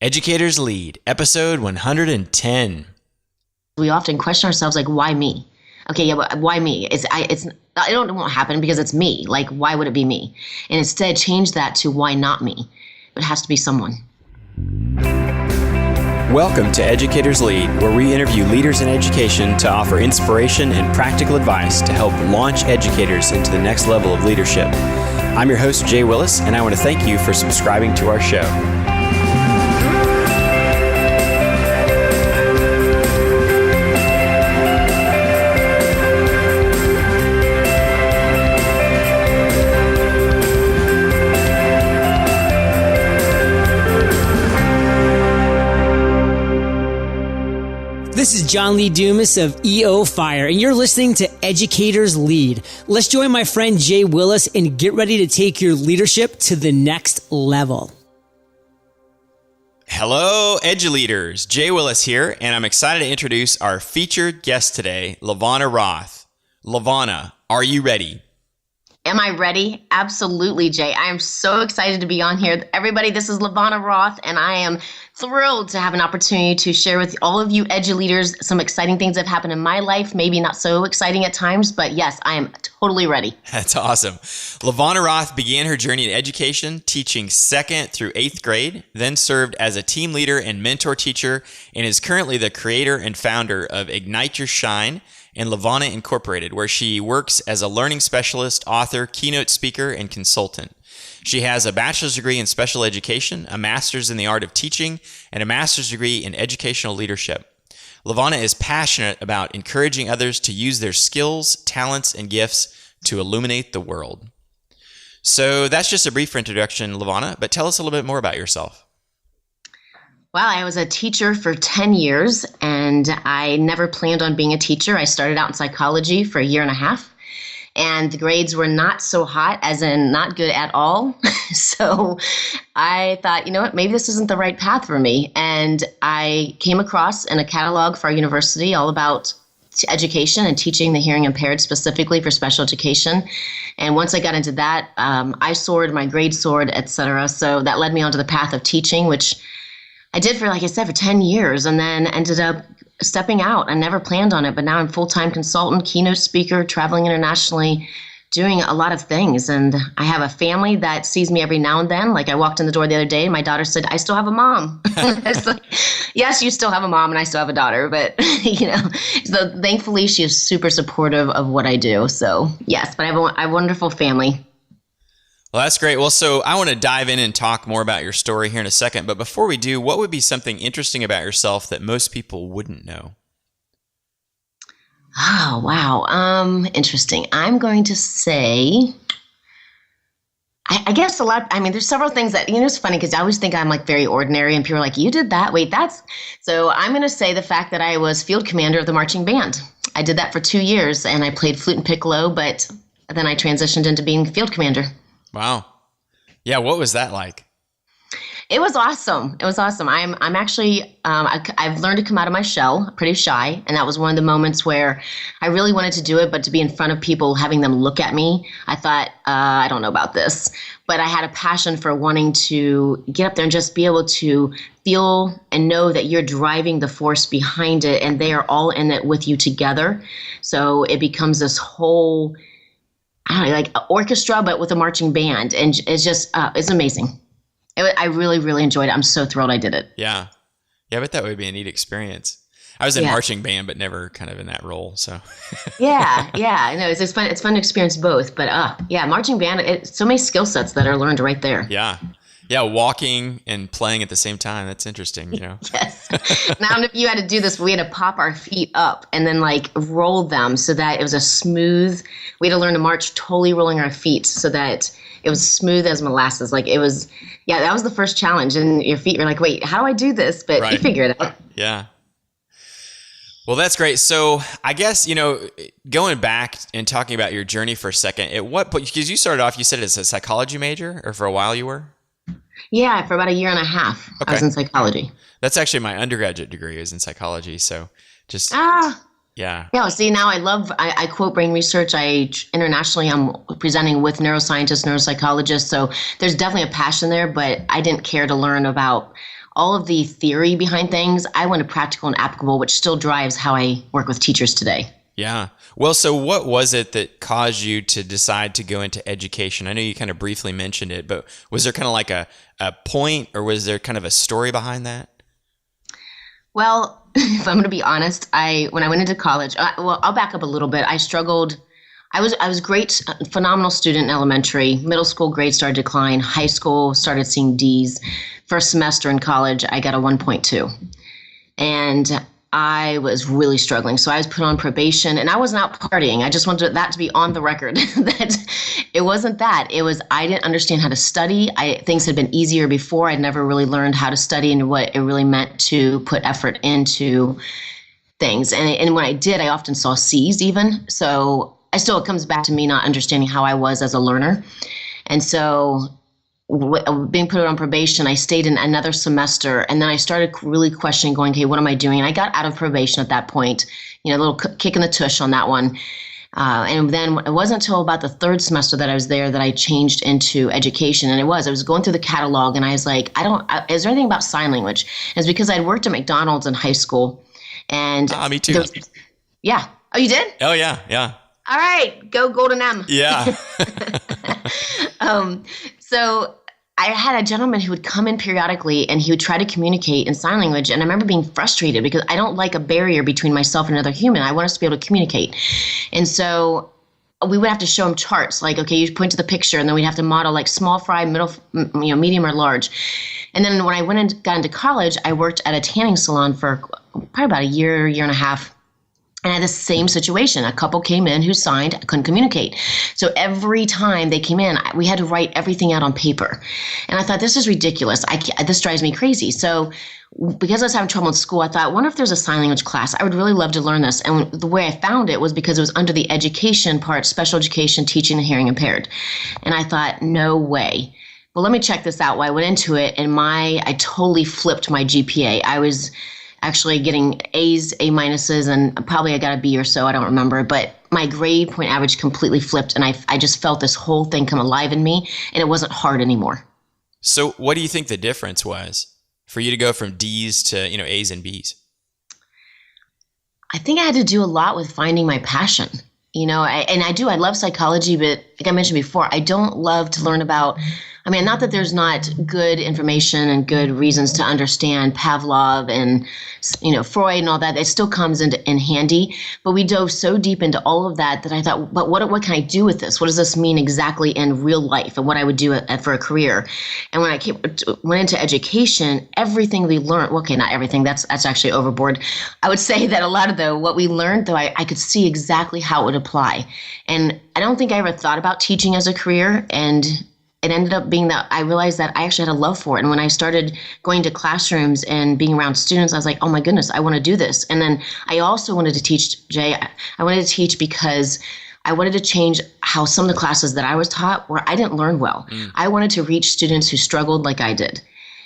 Educators Lead, episode 110. We often question ourselves, like, why me? Okay, yeah, but why me? It won't happen because it's me. Like, why would it be me? And instead change that to why not me? It has to be someone. Welcome to Educators Lead, where we interview leaders in education to offer inspiration and practical advice to help launch educators into the next level of leadership. I'm your host, Jay Willis, and I want to thank you for subscribing to our show. This is John Lee Dumas of EO Fire, and you're listening to Educators Lead. Let's join my friend Jay Willis and get ready to take your leadership to the next level. Hello, EduLeaders. Jay Willis here, and I'm excited to introduce our featured guest today, LaVonna Roth. LaVonna, are you ready? Am I ready? Absolutely, Jay. I am so excited to be on here. Everybody, this is LaVonna Roth, and I am thrilled to have an opportunity to share with all of you EduLeaders some exciting things that have happened in my life, maybe not so exciting at times, but yes, I am totally ready. That's awesome. LaVonna Roth began her journey in education, teaching 2nd through 8th grade, then served as a team leader and mentor teacher, and is currently the creator and founder of Ignite Your Shine and LaVonna Incorporated, where she works as a learning specialist, author, keynote speaker, and consultant. She has a bachelor's degree in special education, a master's in the art of teaching, and a master's degree in educational leadership. LaVonna is passionate about encouraging others to use their skills, talents, and gifts to illuminate the world. So that's just a brief introduction, LaVonna, but tell us a little bit more about yourself. Well, I was a teacher for 10 years, and I never planned on being a teacher. I started out in psychology for a year and a half, and the grades were not so hot, as in not good at all. So I thought, you know what, maybe this isn't the right path for me. And I came across in a catalog for our university all about education and teaching the hearing impaired specifically for special education. And once I got into that, I soared, my grades soared, et cetera. So that led me onto the path of teaching, which I did for, like I said, for 10 years, and then ended up stepping out. I never planned on it, but now I'm full-time consultant, keynote speaker, traveling internationally, doing a lot of things. And I have a family that sees me every now and then. Like, I walked in the door the other day and my daughter said, I still have a mom. It's like, yes, you still have a mom and I still have a daughter, but so thankfully she is super supportive of what I do. So yes, but I have a wonderful family. Well, that's great. Well, so I want to dive in and talk more about your story here in a second. But before we do, what would be something interesting about yourself that most people wouldn't know? Oh, wow. Interesting. I'm going to say, I guess there's several things that, it's funny because I always think I'm like very ordinary and people are like, you did that? Wait, so I'm going to say the fact that I was field commander of the marching band. I did that for 2 years and I played flute and piccolo, but then I transitioned into being field commander. Wow. Yeah. What was that like? It was awesome. I'm actually, I've learned to come out of my shell, pretty shy. And that was one of the moments where I really wanted to do it, but to be in front of people, having them look at me, I thought, I don't know about this. But I had a passion for wanting to get up there and just be able to feel and know that you're driving the force behind it and they are all in it with you together. So it becomes this whole, I don't know, like an orchestra, but with a marching band. And it's just, it's amazing. I really, really enjoyed it. I'm so thrilled I did it. Yeah. Yeah, I bet that would be a neat experience. I was in marching band, but never kind of in that role. So yeah. No, it's fun. It's fun to experience both. But marching band, so many skill sets that are learned right there. Yeah. Yeah, walking and playing at the same time. That's interesting, Yes. Now, if you had to do this, we had to pop our feet up and then like roll them so that it was we had to learn to march totally rolling our feet so that it was smooth as molasses. Like it was, that was the first challenge. And your feet were like, wait, how do I do this? But you figure it out. Yeah. Well, that's great. So I guess, going back and talking about your journey for a second, because you started off, you said as a psychology major, or for a while you were? Yeah, for about a year and a half, I was in psychology. That's actually my undergraduate degree is in psychology. So just Yeah. Yeah, see, now I quote brain research. Internationally, I'm presenting with neuroscientists, neuropsychologists. So there's definitely a passion there, but I didn't care to learn about all of the theory behind things. I wanted practical and applicable, which still drives how I work with teachers today. Yeah. Well, so what was it that caused you to decide to go into education? I know you kind of briefly mentioned it, but was there kind of like a point, or was there kind of a story behind that? Well, if I'm going to be honest, when I went into college, I'll back up a little bit. I struggled. I was great, phenomenal student in elementary. Middle school grades started to decline. High school started seeing D's. First semester in college, I got a 1.2. And I was really struggling. So I was put on probation, and I wasn't out partying. I just wanted that to be on the record that it wasn't that. It was, I didn't understand how to study. Things had been easier before. I'd never really learned how to study and what it really meant to put effort into things. And when I did, I often saw C's even. So it comes back to me not understanding how I was as a learner. And so being put on probation, I stayed in another semester, and then I started really questioning, going, okay, what am I doing? And I got out of probation at that point, a little kick in the tush on that one. And then it wasn't until about the third semester that I was there that I changed into education. And I was going through the catalog, and I was like, is there anything about sign language? And it's because I'd worked at McDonald's in high school. And me too. Yeah. Oh, you did? Oh, yeah. Yeah. All right. Go Golden M. Yeah. So I had a gentleman who would come in periodically, and he would try to communicate in sign language. And I remember being frustrated because I don't like a barrier between myself and another human. I want us to be able to communicate. And so we would have to show him charts, like, okay, you point to the picture, and then we'd have to model like small fry, middle, medium or large. And then when I got into college, I worked at a tanning salon for probably about a year and a half. And I had the same situation. A couple came in who signed, couldn't communicate. So every time they came in, we had to write everything out on paper. And I thought, this is ridiculous. This drives me crazy. So because I was having trouble in school, I thought, I wonder if there's a sign language class. I would really love to learn this. And the way I found it was because it was under the education part, special education, teaching the hearing impaired. And I thought, no way. Well, let me check this out. Well, I went into it, and I totally flipped my GPA. I was actually getting A's, A minuses, and probably I got a B or so. I don't remember. But my grade point average completely flipped, and I just felt this whole thing come alive in me, and it wasn't hard anymore. So what do you think the difference was for you to go from D's to, A's and B's? I think I had to do a lot with finding my passion. I love psychology, but like I mentioned before, I don't love to learn about, not that there's not good information and good reasons to understand Pavlov and, Freud and all that. It still comes in handy, but we dove so deep into all of that I thought, but what can I do with this? What does this mean exactly in real life, and what I would do for a career? And when I went into education, everything we learned, okay, not everything, that's actually overboard. I would say that a lot of what we learned, though, I could see exactly how it would apply. And I don't think I ever thought about teaching as a career, and it ended up being that I realized that I actually had a love for it. And when I started going to classrooms and being around students, I was like, oh my goodness, I want to do this. And then I also wanted to teach, Jay. I wanted to teach because I wanted to change how some of the classes that I was taught where I didn't learn well. I wanted to reach students who struggled like I did.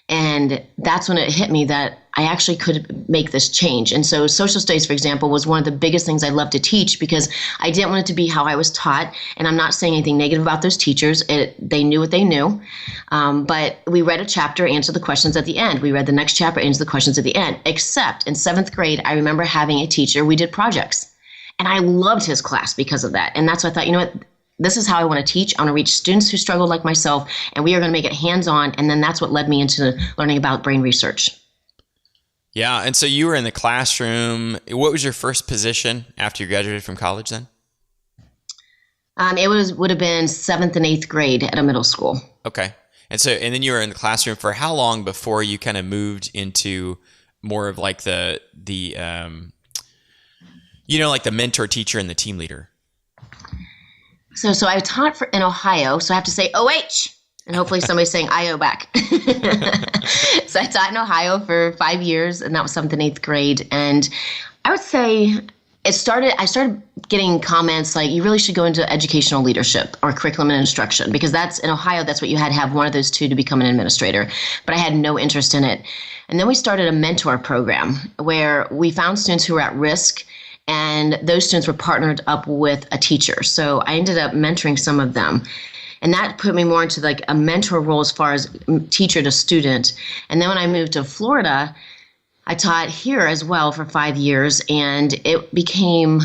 And that's when it hit me that I actually could make this change. And so social studies, for example, was one of the biggest things I loved to teach because I didn't want it to be how I was taught. And I'm not saying anything negative about those teachers. They knew what they knew. But we read a chapter, answered the questions at the end. We read the next chapter, answered the questions at the end. Except in 7th grade, I remember having a teacher, we did projects. And I loved his class because of that. And that's why I thought, what? This is how I want to teach. I want to reach students who struggle like myself, and we are going to make it hands-on. And then that's what led me into learning about brain research. Yeah. And so you were in the classroom. What was your first position after you graduated from college then? It would have been 7th and 8th grade at a middle school. Okay. And then you were in the classroom for how long before you kind of moved into more of like the mentor teacher and the team leader? So I taught in Ohio, so I have to say OH, and hopefully somebody's saying IO back. So I taught in Ohio for 5 years, and that was 7th and 8th grade. And I would say I started getting comments like, you really should go into educational leadership or curriculum and instruction, because that's in Ohio, that's what you had to have, one of those two to become an administrator. But I had no interest in it. And then we started a mentor program where we found students who were at risk, And those students were partnered up with a teacher. So I ended up mentoring some of them. And that put me more into like a mentor role as far as teacher to student. And then when I moved to Florida, I taught here as well for 5 years, and it became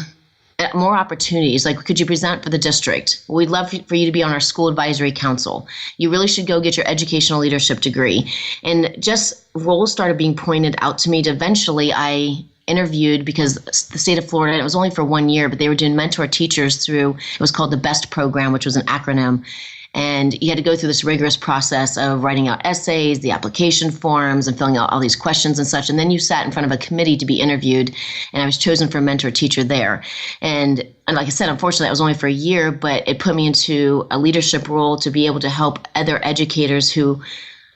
more opportunities. Like, could you present for the district? We'd love for you to be on our school advisory council. You really should go get your educational leadership degree. And just roles started being pointed out to me. Eventually, I interviewed because the state of Florida, it was only for 1 year, but they were doing mentor teachers through, it was called the BEST program, which was an acronym. And you had to go through this rigorous process of writing out essays, the application forms, and filling out all these questions and such. And then you sat in front of a committee to be interviewed. And I was chosen for a mentor teacher there. And like I said, unfortunately, it was only for a year, but it put me into a leadership role to be able to help other educators who,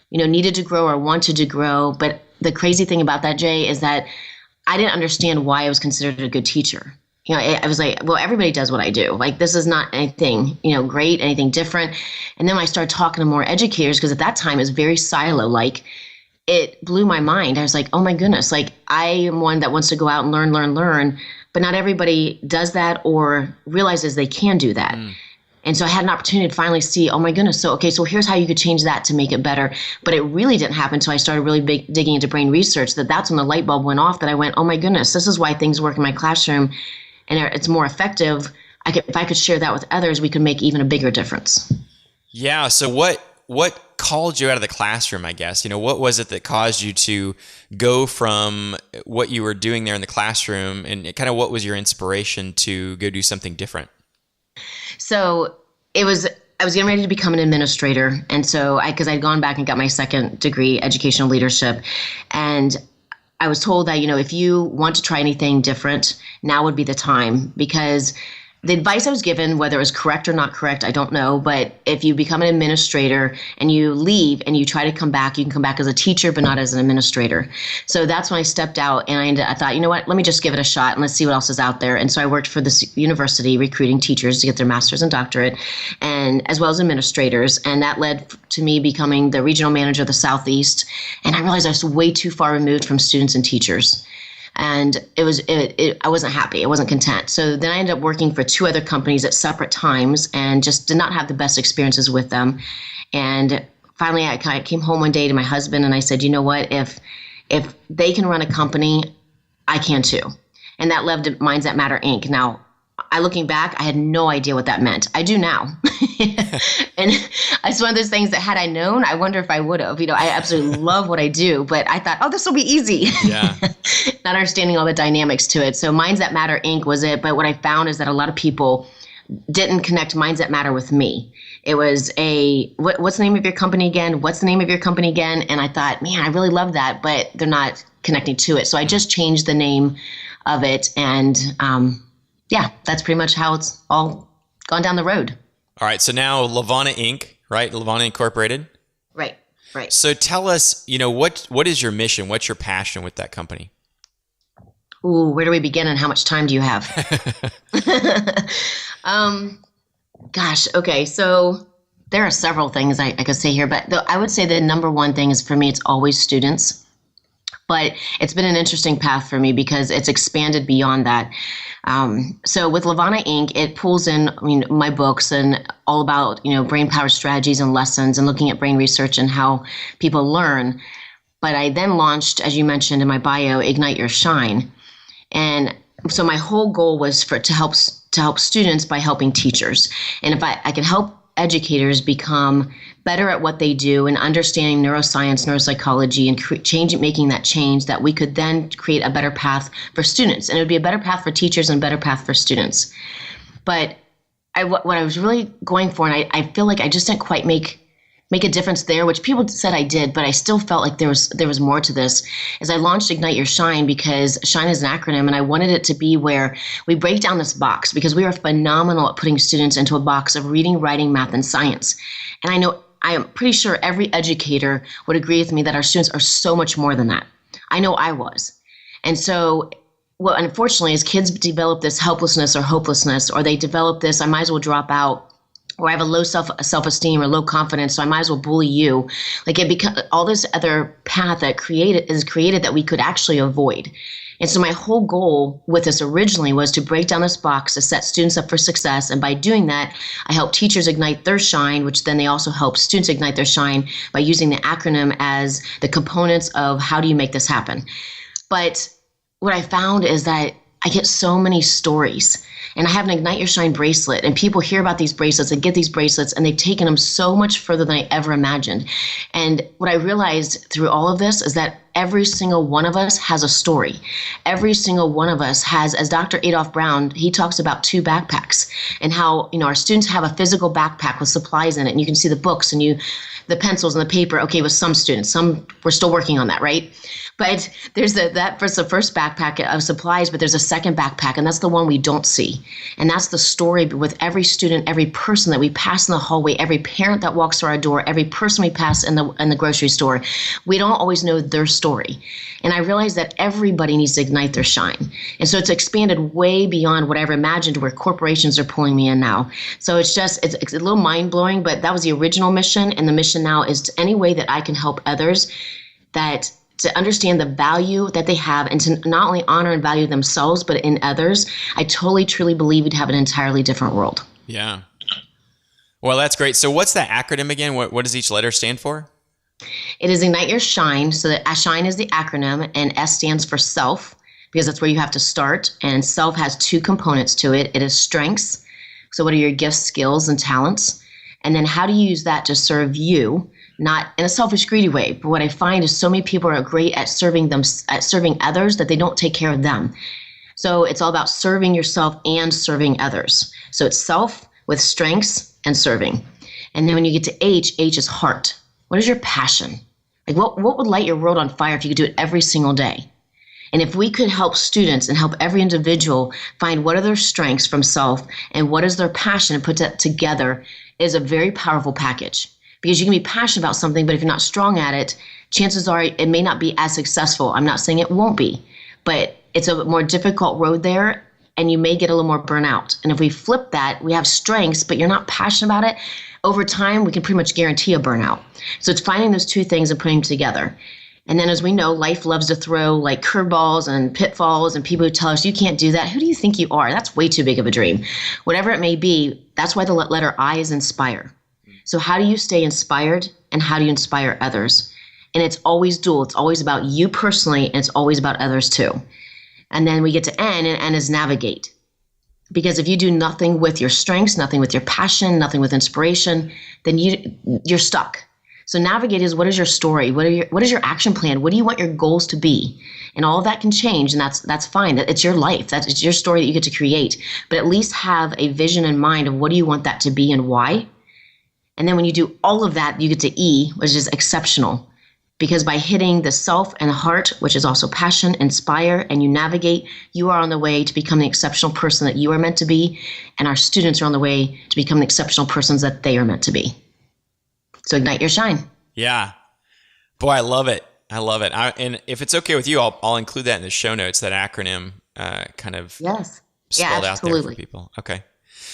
needed to grow or wanted to grow. But the crazy thing about that, Jay, is that I didn't understand why I was considered a good teacher. I was like, well, everybody does what I do. Like, this is not anything, great, anything different. And then when I started talking to more educators, because at that time it was very silo-like, it blew my mind. I was like, oh my goodness, like I am one that wants to go out and learn, but not everybody does that or realizes they can do that. And so I had an opportunity to finally see, oh my goodness, so here's how you could change that to make it better. But it really didn't happen until I started really digging into brain research, that's when the light bulb went off, that I went, oh my goodness, this is why things work in my classroom. And it's more effective. If I could share that with others, we could make even a bigger difference. Yeah. So what called you out of the classroom, I guess? What was it that caused you to go from what you were doing there in the classroom, and kind of what was your inspiration to go do something different? So I was getting ready to become an administrator. And so because I'd gone back and got my second degree, educational leadership. And I was told that, if you want to try anything different, now would be the time, because the advice I was given, whether it was correct or not correct, I don't know. But if you become an administrator and you leave and you try to come back, you can come back as a teacher, but not as an administrator. So that's when I stepped out, and I thought, let me just give it a shot and let's see what else is out there. And so I worked for this university recruiting teachers to get their master's and doctorate, and as well as administrators. And that led to me becoming the regional manager of the Southeast. And I realized I was way too far removed from students and teachers. And I wasn't happy. I wasn't content. So then I ended up working for 2 other companies at separate times and just did not have the best experiences with them. And finally, I kind of came home one day to my husband and I said, you know what, if they can run a company, I can too. And that led to Minds That Matter, Inc. Now, looking back, I had no idea what that meant. I do now. And it's one of those things that had I known, I wonder if I would have. I absolutely love what I do, but I thought, this will be easy. Yeah. Not understanding all the dynamics to it. So Minds That Matter, Inc. was it. But what I found is that a lot of people didn't connect Minds That Matter with me. It was what's the name of your company again? What's the name of your company again? And I thought, man, I really love that, but they're not connecting to it. So I just changed the name of it. And that's pretty much how it's all gone down the road. All right. So now LaVonna Inc., right? LaVonna Incorporated. Right. So tell us, what is your mission? What's your passion with that company? Ooh, where do we begin and how much time do you have? Gosh. Okay. So there are several things I could say here, but I would say the number one thing is, for me, it's always students. But it's been an interesting path for me because it's expanded beyond that. So with LaVonna Inc., it pulls in, my books and all about, brain power strategies and lessons and looking at brain research and how people learn. But I then launched, as you mentioned in my bio, Ignite Your Shine. And so my whole goal was to help students by helping teachers. And if I can help educators become better at what they do and understanding neuroscience, neuropsychology, and making that change, that we could then create a better path for students. And it would be a better path for teachers and a better path for students. But what I was really going for, and I feel like I just didn't quite make a difference there, which people said I did, but I still felt like there was more to this, is I launched Ignite Your Shine because SHINE is an acronym, and I wanted it to be where we break down this box, because we are phenomenal at putting students into a box of reading, writing, math, and science. And I am pretty sure every educator would agree with me that our students are so much more than that. I know I was. And so what unfortunately is kids develop this helplessness or hopelessness, or they develop this, I might as well drop out or I have a low self-esteem or low confidence, so I might as well bully you. Like it becomes all this other path that is created that we could actually avoid. And so my whole goal with this originally was to break down this box to set students up for success. And by doing that, I help teachers ignite their shine, which then they also help students ignite their shine by using the acronym as the components of how do you make this happen. But what I found is that I get so many stories, and I have an Ignite Your Shine bracelet, and people hear about these bracelets and get these bracelets, and they've taken them so much further than I ever imagined. And what I realized through all of this is that every single one of us has a story. Every single one of us has, as Dr. Adolph Brown, he talks about 2 backpacks and how, our students have a physical backpack with supplies in it, and you can see the books and the pencils and the paper. Okay, with some students, some we're still working on that, right? But there's that's the first backpack of supplies, but there's a second backpack, and that's the one we don't see. And that's the story with every student, every person that we pass in the hallway, every parent that walks through our door, every person we pass in the grocery store. We don't always know their story. And I realized that everybody needs to ignite their shine. And so it's expanded way beyond what I ever imagined, where corporations are pulling me in now. So it's a little mind-blowing, but that was the original mission. And the mission now is to any way that I can help others to understand the value that they have and to not only honor and value themselves, but in others. I totally, truly believe we'd have an entirely different world. Yeah. Well, that's great. So what's that acronym again? What does each letter stand for? It is Ignite Your Shine. So that SHINE is the acronym, and S stands for self, because that's where you have to start. And self has 2 components to it. It is strengths. So what are your gifts, skills, and talents? And then how do you use that to serve you? Not in a selfish, greedy way, but what I find is so many people are great at serving others that they don't take care of them. So it's all about serving yourself and serving others. So it's self with strengths and serving. And then when you get to H is heart. What is your passion? Like what would light your world on fire if you could do it every single day? And if we could help students and help every individual find what are their strengths from self and what is their passion and put that together, it is a very powerful package. Because you can be passionate about something, but if you're not strong at it, chances are it may not be as successful. I'm not saying it won't be, but it's a more difficult road there, and you may get a little more burnout. And if we flip that, we have strengths, but you're not passionate about it, over time, we can pretty much guarantee a burnout. So it's finding those 2 things and putting them together. And then as we know, life loves to throw like curveballs and pitfalls and people who tell us you can't do that. Who do you think you are? That's way too big of a dream. Whatever it may be, that's why the letter I is inspire. So how do you stay inspired and how do you inspire others? And it's always dual. It's always about you personally, and it's always about others too. And then we get to N, and N is navigate. Because if you do nothing with your strengths, nothing with your passion, nothing with inspiration, then you're stuck. So navigate is, what is your story? What is your action plan? What do you want your goals to be? And all of that can change, and that's fine. It's your life. It's your story that you get to create. But at least have a vision in mind of what do you want that to be and why. And then when you do all of that, you get to E, which is exceptional. Because by hitting the self and the heart, which is also passion, inspire, and you navigate, you are on the way to become the exceptional person that you are meant to be. And our students are on the way to become the exceptional persons that they are meant to be. So ignite your shine. Yeah. Boy, I love it. I love it. And if it's okay with you, I'll include that in the show notes, that acronym kind of spelled out there for people. Okay.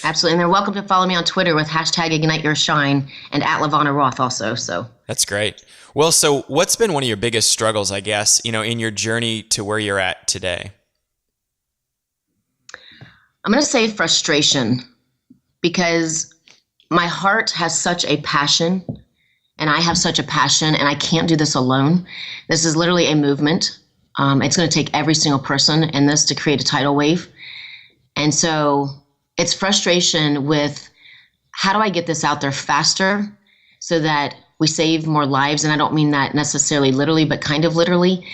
Absolutely. And they're welcome to follow me on Twitter with #IgniteYourShine and @LaVonna Roth also. So that's great. Well, so what's been one of your biggest struggles, I guess, in your journey to where you're at today? I'm going to say frustration, because my heart has such a passion, and I have such a passion, and I can't do this alone. This is literally a movement. It's going to take every single person in this to create a tidal wave. And so it's frustration with, how do I get this out there faster so that we save more lives? And I don't mean that necessarily literally, but kind of literally,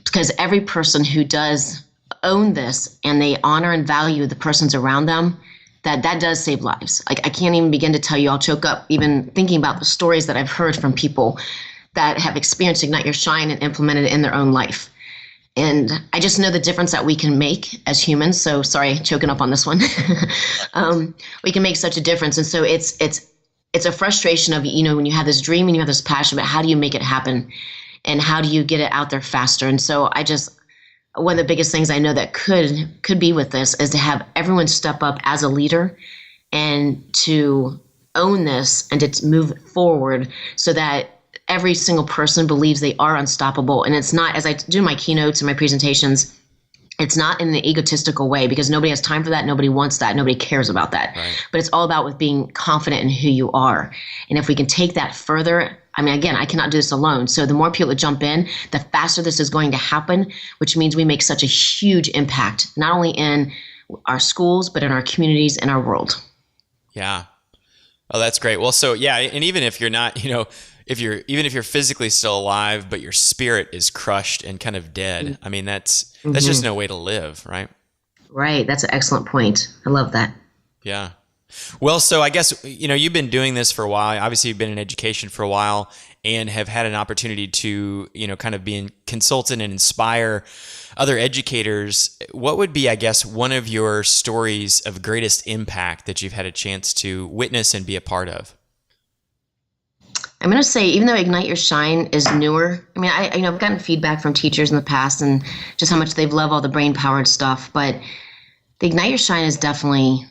because every person who does own this and they honor and value the persons around them, that does save lives. Like, I can't even begin to tell you, I'll choke up even thinking about the stories that I've heard from people that have experienced Ignite Your Shine and implemented it in their own life. And I just know the difference that we can make as humans. So sorry, choking up on this one. We can make such a difference. And so it's a frustration of, when you have this dream and you have this passion, but how do you make it happen? And how do you get it out there faster? And so one of the biggest things I know that could be with this is to have everyone step up as a leader and to own this and to move forward so that every single person believes they are unstoppable. And it's not, as I do my keynotes and my presentations, it's not in an egotistical way, because nobody has time for that. Nobody wants that. Nobody cares about that. Right. But it's all about with being confident in who you are. And if we can take that further, I mean, again, I cannot do this alone. So the more people that jump in, the faster this is going to happen, which means we make such a huge impact, not only in our schools, but in our communities and our world. Yeah. Oh, that's great. Well, so yeah. And even if you're not, if you're physically still alive, but your spirit is crushed and kind of dead, I mean, that's just no way to live, right? Right. That's an excellent point. I love that. Yeah. Well, so I guess, you've been doing this for a while. Obviously, you've been in education for a while and have had an opportunity to, kind of be a consultant and inspire other educators. What would be, I guess, one of your stories of greatest impact that you've had a chance to witness and be a part of? I'm going to say, even though Ignite Your Shine is newer, I mean, I've gotten feedback from teachers in the past and just how much they've loved all the brain-powered stuff. But the Ignite Your Shine is definitely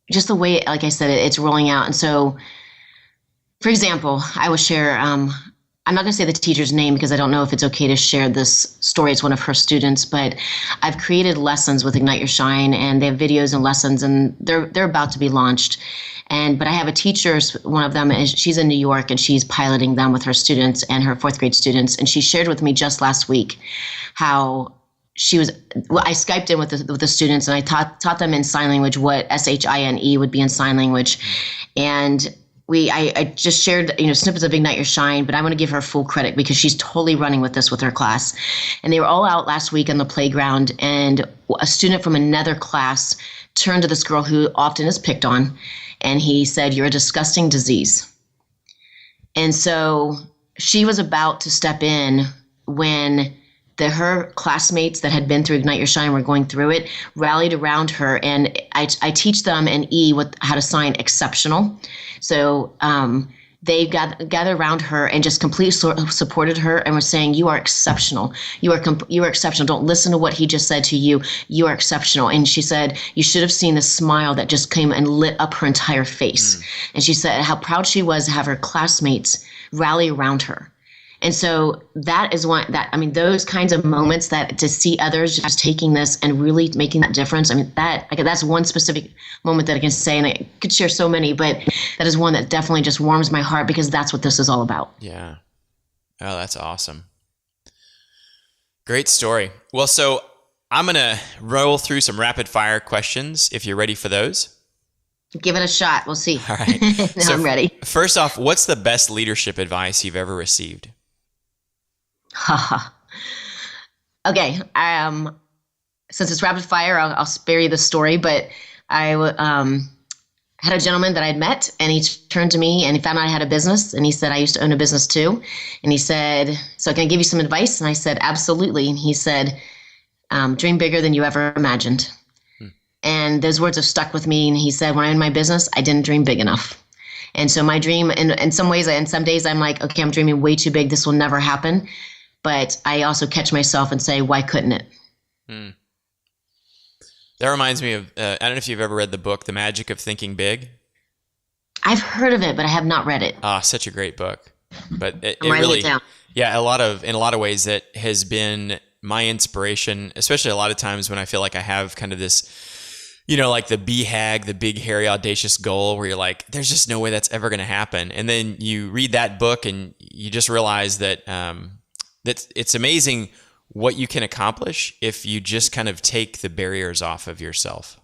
just the way, like I said, it's rolling out. And so, for example, I will share, I'm not going to say the teacher's name because I don't know if it's okay to share this story. It's one of her students, but I've created lessons with Ignite Your Shine, and they have videos and lessons, and they're about to be launched. But I have a teacher, one of them, she's in New York, and she's piloting them with her students and her fourth grade students. And she shared with me just last week how I Skyped in with the students, and I taught them in sign language what S.H.I.N.E would be in sign language. And I just shared, snippets of Ignite Your Shine, but I want to give her full credit because she's totally running with this with her class. And they were all out last week on the playground, and a student from another class turned to this girl who often is picked on, and he said, "You're a disgusting disease." And so she was about to step in when her classmates that had been through Ignite Your Shine were going through it, rallied around her. And I teach them in how to sign exceptional. So they gathered around her and just completely supported her and were saying, "You are exceptional. You are exceptional. Don't listen to what he just said to you. You are exceptional." And she said, you should have seen the smile that just came and lit up her entire face. And she said how proud she was to have her classmates rally around her. And so that is those kinds of moments, that to see others just taking this and really making that difference. I mean, that's one specific moment that I can say, and I could share so many, but that is one that definitely just warms my heart because that's what this is all about. Yeah. Oh, that's awesome. Great story. Well, so I'm going to roll through some rapid fire questions if you're ready for those. Give it a shot. We'll see. All right. So I'm ready. First off, what's the best leadership advice you've ever received? Okay. Since it's rapid fire, I'll spare you the story, but I had a gentleman that I'd met, and he turned to me and he found out I had a business, and he said, "I used to own a business too." And he said, "So can I give you some advice?" And I said, "Absolutely." And he said, "Dream bigger than you ever imagined." And those words have stuck with me. And he said, when I owned my business, I didn't dream big enough. And so my dream, in some ways, and some days I'm like, okay, I'm dreaming way too big. This will never happen. But I also catch myself and say, why couldn't it? That reminds me of, I don't know if you've ever read the book, The Magic of Thinking Big. I've heard of it, but I have not read it. Such a great book. But it I'm writing really, it down. Yeah, in a lot of ways, that has been my inspiration, especially a lot of times when I feel like I have kind of this, like the BHAG, the big, hairy, audacious goal, where you're like, there's just no way that's ever going to happen. And then you read that book and you just realize that that it's amazing what you can accomplish if you just kind of take the barriers off of yourself.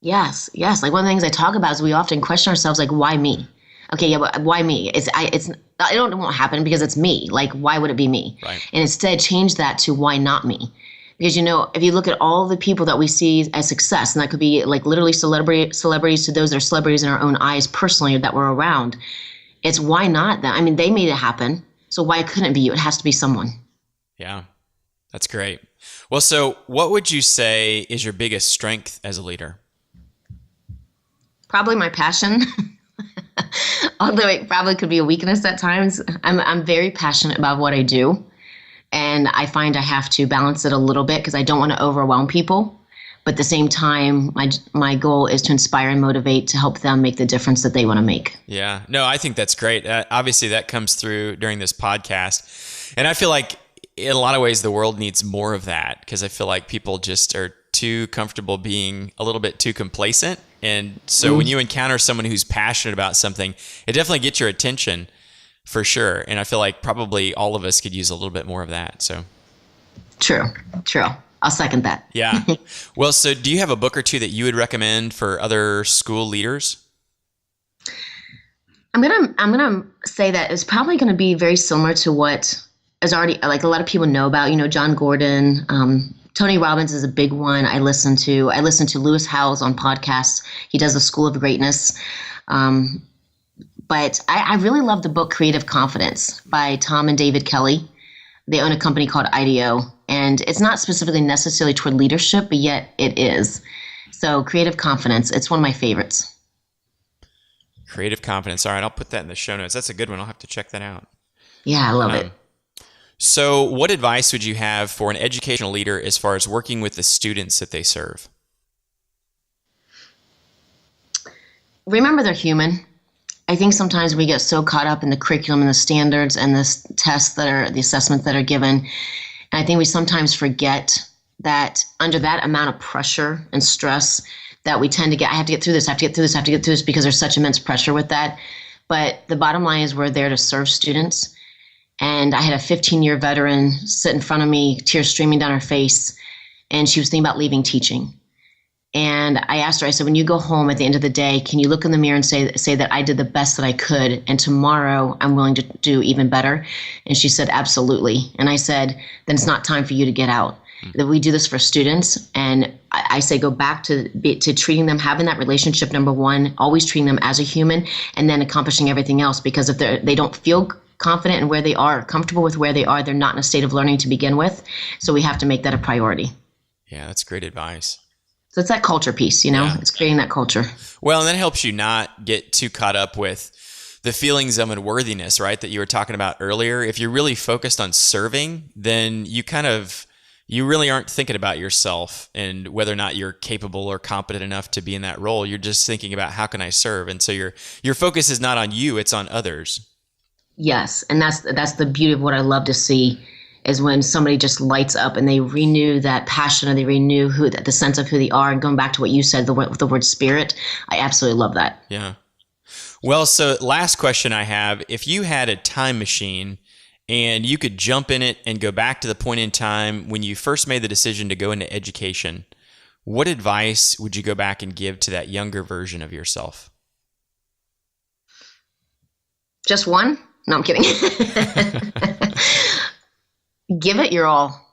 Yes. Like one of the things I talk about is we often question ourselves, like, why me? Okay, yeah, but why me? It won't happen because it's me. Like, why would it be me? Right. And instead change that to why not me? Because, if you look at all the people that we see as success, and that could be like literally celebrities to those that are celebrities in our own eyes personally that we're around, it's why not them? I mean, they made it happen. So why couldn't it be you? It has to be someone. Yeah, that's great. Well, so what would you say is your biggest strength as a leader? Probably my passion. Although it probably could be a weakness at times. I'm very passionate about what I do. And I find I have to balance it a little bit because I don't want to overwhelm people. But at the same time, my goal is to inspire and motivate to help them make the difference that they want to make. Yeah. No, I think that's great. Obviously, that comes through during this podcast. And I feel like in a lot of ways, the world needs more of that, because I feel like people just are too comfortable being a little bit too complacent. And so when you encounter someone who's passionate about something, it definitely gets your attention for sure. And I feel like probably all of us could use a little bit more of that. So True. I'll second that. Yeah. Well, so do you have a book or two that you would recommend for other school leaders? I'm gonna say that it's probably gonna be very similar to what is already, like, a lot of people know about. John Gordon, Tony Robbins is a big one. I listen to Lewis Howes on podcasts. He does the School of Greatness. But I really love the book Creative Confidence by Tom and David Kelly. They own a company called IDEO, and it's not specifically necessarily toward leadership, but yet it is. So Creative Confidence, it's one of my favorites. Creative Confidence. All right, I'll put that in the show notes. That's a good one. I'll have to check that out. Yeah, I love it. So what advice would you have for an educational leader as far as working with the students that they serve? Remember, they're human. I think sometimes we get so caught up in the curriculum and the standards and the tests the assessments that are given. And I think we sometimes forget that under that amount of pressure and stress that we tend to get, I have to get through this, because there's such immense pressure with that. But the bottom line is we're there to serve students. And I had a 15-year veteran sit in front of me, tears streaming down her face, and she was thinking about leaving teaching. And I asked her, I said, when you go home at the end of the day, can you look in the mirror and say that I did the best that I could, and tomorrow I'm willing to do even better? And she said, absolutely. And I said, then it's not time for you to get out. That we do this for students. And I say, go back to treating them, having that relationship, number one, always treating them as a human, and then accomplishing everything else. Because if they don't feel confident in where they are, comfortable with where they are, they're not in a state of learning to begin with. So we have to make that a priority. Yeah, that's great advice. So it's that culture piece, Yeah. It's creating that culture. Well, and that helps you not get too caught up with the feelings of unworthiness, right? That you were talking about earlier. If you're really focused on serving, then you really aren't thinking about yourself and whether or not you're capable or competent enough to be in that role. You're just thinking about how can I serve? And so your focus is not on you, it's on others. Yes. And that's the beauty of what I love to see, is when somebody just lights up and they renew that passion, or they renew the sense of who they are. And going back to what you said, the word spirit, I absolutely love that. Yeah. Well, so last question I have, if you had a time machine and you could jump in it and go back to the point in time when you first made the decision to go into education, what advice would you go back and give to that younger version of yourself? Just one? No, I'm kidding. Give it your all.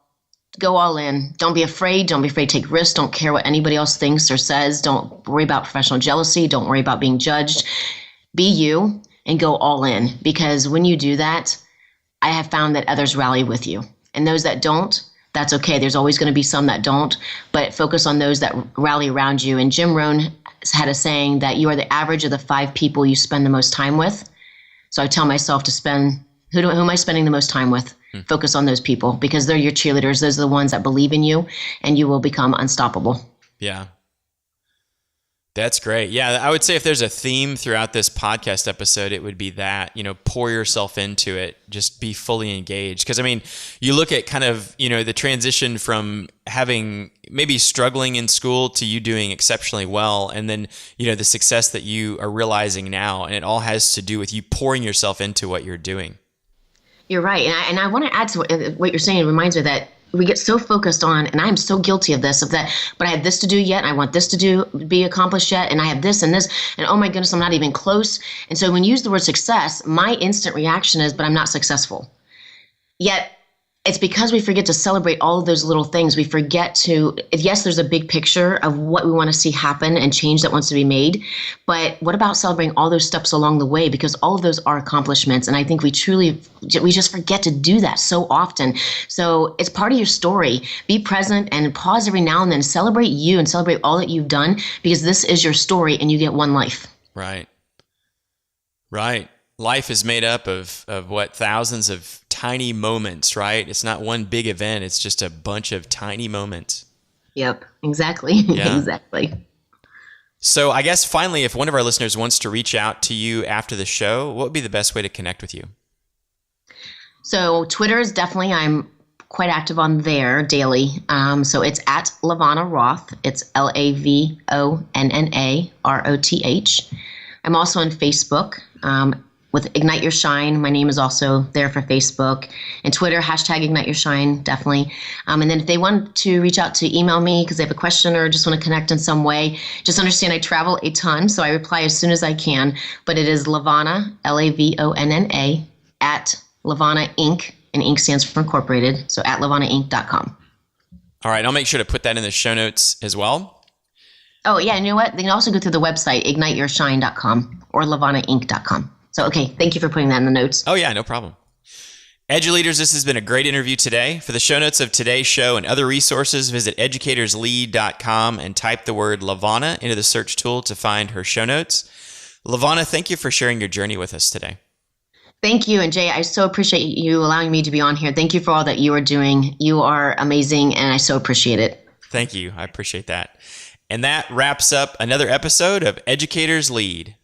Go all in. Don't be afraid. Don't be afraid to take risks. Don't care what anybody else thinks or says. Don't worry about professional jealousy. Don't worry about being judged. Be you and go all in. Because when you do that, I have found that others rally with you. And those that don't, that's okay. There's always going to be some that don't, but focus on those that rally around you. And Jim Rohn had a saying that you are the average of the 5 people you spend the most time with. So I tell myself to who am I spending the most time with? Focus on those people, because they're your cheerleaders. Those are the ones that believe in you, and you will become unstoppable. Yeah. That's great. Yeah, I would say if there's a theme throughout this podcast episode, it would be that, pour yourself into it, just be fully engaged. Because, you look at kind of, the transition from having maybe struggling in school to you doing exceptionally well, and then, the success that you are realizing now, and it all has to do with you pouring yourself into what you're doing. You're right. And I want to add to what you're saying. It reminds me that we get so focused on, and I'm so guilty of that, but I have this to do yet. And I want this to be accomplished yet. And I have this and this, and oh my goodness, I'm not even close. And so when you use the word success, my instant reaction is, but I'm not successful. Yet it's because we forget to celebrate all of those little things. We forget yes, there's a big picture of what we want to see happen and change that wants to be made. But what about celebrating all those steps along the way? Because all of those are accomplishments. And I think we just forget to do that so often. So it's part of your story. Be present and pause every now and then. Celebrate you and celebrate all that you've done, because this is your story and you get one life. Right. Right. Life is made up of thousands of tiny moments, right? It's not one big event. It's just a bunch of tiny moments. Yep, exactly. Yeah. Exactly. So I guess finally, if one of our listeners wants to reach out to you after the show, what would be the best way to connect with you? So Twitter is definitely, I'm quite active on there daily. So it's at LaVonna Roth. It's LaVonna Roth. I'm also on Facebook with Ignite Your Shine. My name is also there for Facebook, and Twitter, #Ignite Your Shine, definitely. And then if they want to reach out to email me because they have a question or just want to connect in some way, just understand I travel a ton, so I reply as soon as I can. But it is LaVonna, LaVonna, at LaVonna Inc., and Inc. stands for Incorporated, so at LaVonnaInc.com. All right, I'll make sure to put that in the show notes as well. Oh, yeah, and you know what? They can also go through the website, IgniteYourShine.com or LaVonnaInc.com. So, okay, thank you for putting that in the notes. Oh, yeah, no problem. EduLeaders, this has been a great interview today. For the show notes of today's show and other resources, visit educatorslead.com and type the word LaVonna into the search tool to find her show notes. LaVonna, thank you for sharing your journey with us today. Thank you. And Jay, I so appreciate you allowing me to be on here. Thank you for all that you are doing. You are amazing, and I so appreciate it. Thank you. I appreciate that. And that wraps up another episode of Educators Lead.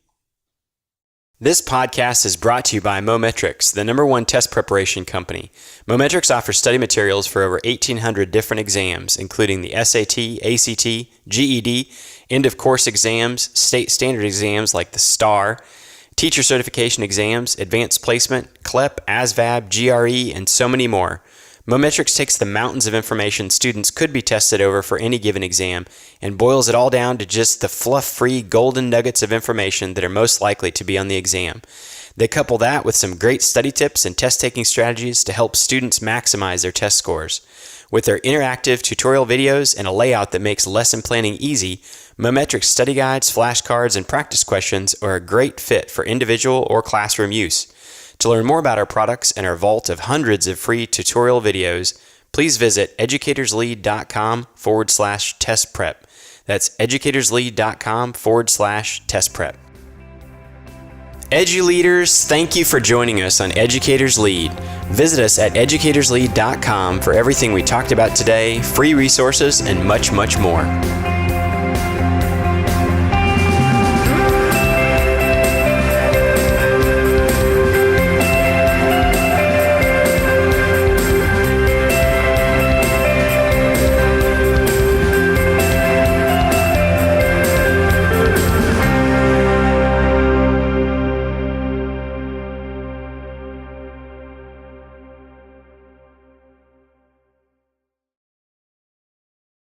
This podcast is brought to you by Mometrics, the #1 test preparation company. Mometrics offers study materials for over 1,800 different exams, including the SAT, ACT, GED, end-of-course exams, state standard exams like the STAR, teacher certification exams, advanced placement, CLEP, ASVAB, GRE, and so many more. Mometrics takes the mountains of information students could be tested over for any given exam and boils it all down to just the fluff-free golden nuggets of information that are most likely to be on the exam. They couple that with some great study tips and test-taking strategies to help students maximize their test scores. With their interactive tutorial videos and a layout that makes lesson planning easy, Mometrics study guides, flashcards, and practice questions are a great fit for individual or classroom use. To learn more about our products and our vault of hundreds of free tutorial videos, please visit educatorslead.com/test prep. That's educatorslead.com/test prep. EduLeaders, thank you for joining us on Educators Lead. Visit us at educatorslead.com for everything we talked about today, free resources, and much, much more.